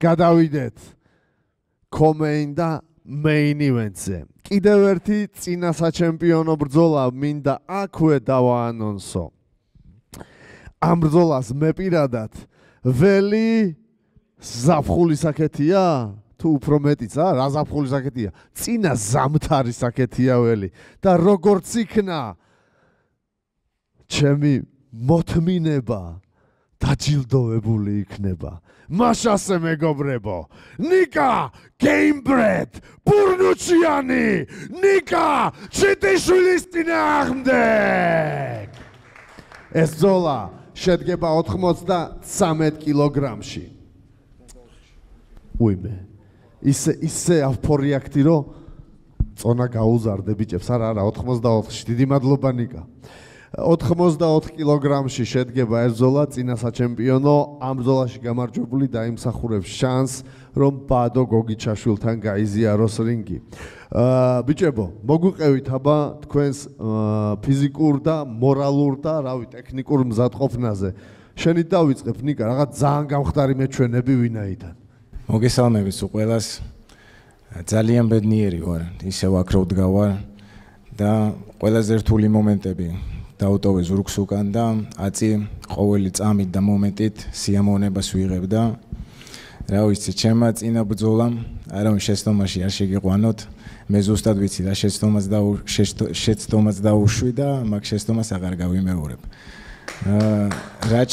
გადავიდეთ Comain და Main Event-ზე. კიდევ ერთი წინა საჩემპიონო ბრძოლა მინდა აქვე დავაანონსო. ამ ბრძოლას მე პირადად ველი ზაფხულის საკეთია? თუ უფრო მეტიც, რა ზაფხულის საკეთია? წინა ზამთარის საკეთია ველი. და როგორც იქნა ჩემი მოთმინება დაჯილდოვებული იქნება. მაშასე მეგობრებო, ნიკა Gamebred ბურნუჩიანი, ნიკა ჩიტიშვილის წინააღმდეგ. ეს ბრძოლა შედგება 93 კილოგრამში. უიმე, ისე ავფორიაქტი რომ წონა გაუზარდე ბიჭებს, არა, 84-ში, დიდი მადლობა ნიკა. 84 კილოგრამში შედგება ეს ბრძოლა, წინა საჩემპიონო, ამ ბრძოლაში გამარჯვებული დაიმსახურებს შანსს, რომ ბადო გოგიჩაშვილთან გაიზიაროს რინგი. ბიჭებო, მოგვიყევით აბა თქვენს ფიზიკურ და მორალურ და რავი, ტექნიკურ მზადყოფნაზე. შენით დავიწყებ ნიკა, რაღაც ძალიან გამხდარი მეჩვენები ვინაიდან. მოგესალმებით ყველას. ძალიან ბედნიერი ვარ, ისევ აქ რო ვდგავარ და ყველაზე რთული მომენტები დაუტოვე ზურგს უკან და აწი ყოველი წამით და მომენტით სიამოვნებას ვიღებ და რა ვიცი, ჩემმა წინა ბრძოლამ არავინ შეცდომაში არ შეგიყვანოთ. მე ზუსტად ვიცი რა შეცდომაც დაუშვი და მაგ შეცდომას აღარ გავიმეორებ. რაც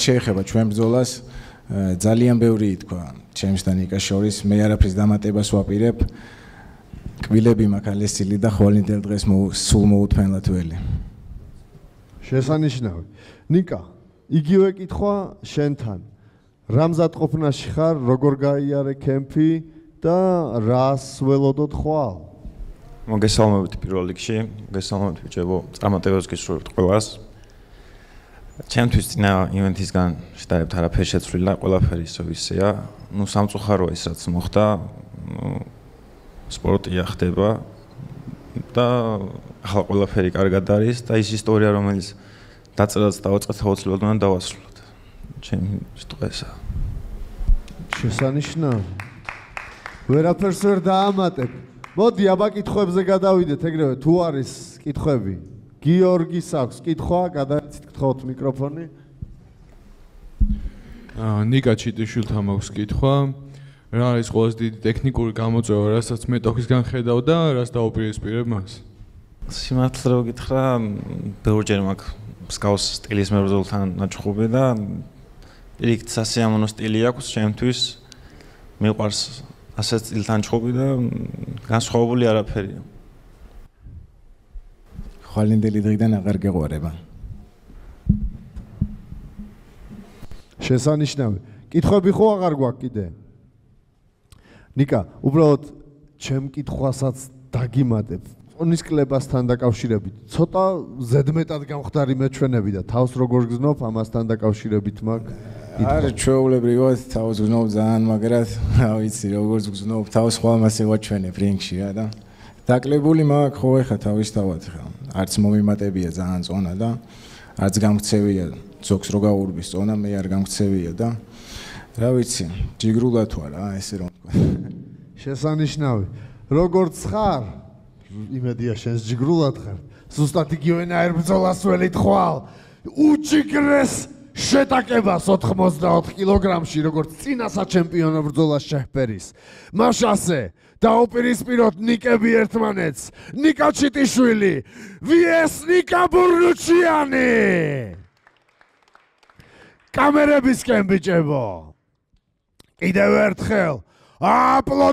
შეეხება ჩვენ ბრძოლას, ძალიან ბევრი ითქვა ჩემს და ნიკას შორის, მე არაფრის დამატებას ვაპირებ. კბილები მაქვს ალესილი და ხვალინდელ დღეს სულ მოუთმენლად ველი. შესანიშნავი. ნიკა, იგივე კითხვა შენთან. რა მზადყოფნაში ხარ, როგორ გაიარე კემპი და რას ველოდოთ ხვალ? მოგესალმებით პირველ რიგში, მოგესალმებით ბიჭებო, წარმატებებს გისურვებთ ყველას. ჩემთვის წინა ივენთისგან შედარებით არაფერი შეცვლილა, ყველაფერი ისე ისეა. ნუ სამწუხაროა ის რაც მოხდა. სპორტია ხდება და ახლა ყველაფერი კარგად არის და ის ისტორია რომელიც დაწერած დავაწყეთ აუცილებლად უნდა დავასრულოთ. ჩემი სიტყვა ესაა. შესანიშნავი. ვერაფერს ვერ დაამატებ. მოდი აბა კითხვებზე გადავიდეთ ეგრევე თუ არის კითხვები. გიორგის აქვს კითხვა, გადაიცით გთხოვთ მიკროფონი. ნიკა ჩიტიშვილთან მაქვს კითხვა. რა არის ყველაზე დიდი ტექნიკური გამოწვევა, რასაც მე ტოქისგან ხედავ და რას დაუპირისპირებ მას? სიმართლე რო გითხრა, ბევრჯერ მაქვს მსგავს სტილის მებრძოლთან ნაჭხუბი და პირიქით სასიამოვნო სტილი აქვს ჩემთვის. მიყვარს ასეთ სტილთან ჭხუბი და განსხვავებული არაფერია. ხვალინდელი დღიდან აღარ გეყვარება. შესანიშნავი. კითხვები ხო აღარ გვაქვს კიდე? ნიკა, უბრალოდ ჩემ კითხვასაც დაგიმატებ. ონის კლებასთან დაკავშირებით ცოტა ზედმეტად გამხდარი მეჩვენები და თავს როგორ გზნობ ამასთან დაკავშირებით მაქვს. არა, ჩვეულებრივად თავს გზნობ ძალიან, მაგრამ რა ვიცი, როგორ გზნობ, თავს ხვალმას ევაჩვენებ რინგში რა და დაკლებული მაქვს ხო ეხა თავისთავად ხა. არც მომიმატებია ძალიან წონა და არც გამქცევია ზოგს რო გაურბის წონა, მე არ გამქცევია და რა ვიცი, ჯიგრულად ვარ რა, ესე რომ თქვა. შესანიშნავი. როგორც ხარ, იმედია შენს ჯიგრულად ხარ. ზუსტად იგივენაირ ბრძოლას ველით ხვალ. უჯიგრეს შეტაკებას 84 კილოგრამში, როგორც წინა საჩემპიონო ბრძოლას შეჰპერის. მაშასე დაუპირისპიროთ ნიკები ერთმანეთს. ნიკა ჩიტიშვილი, VS ნიკა ბურნუჩიანი. კამერებისკენ ბიჭებო. კიდევ ერთხელ აპლოდისმენტები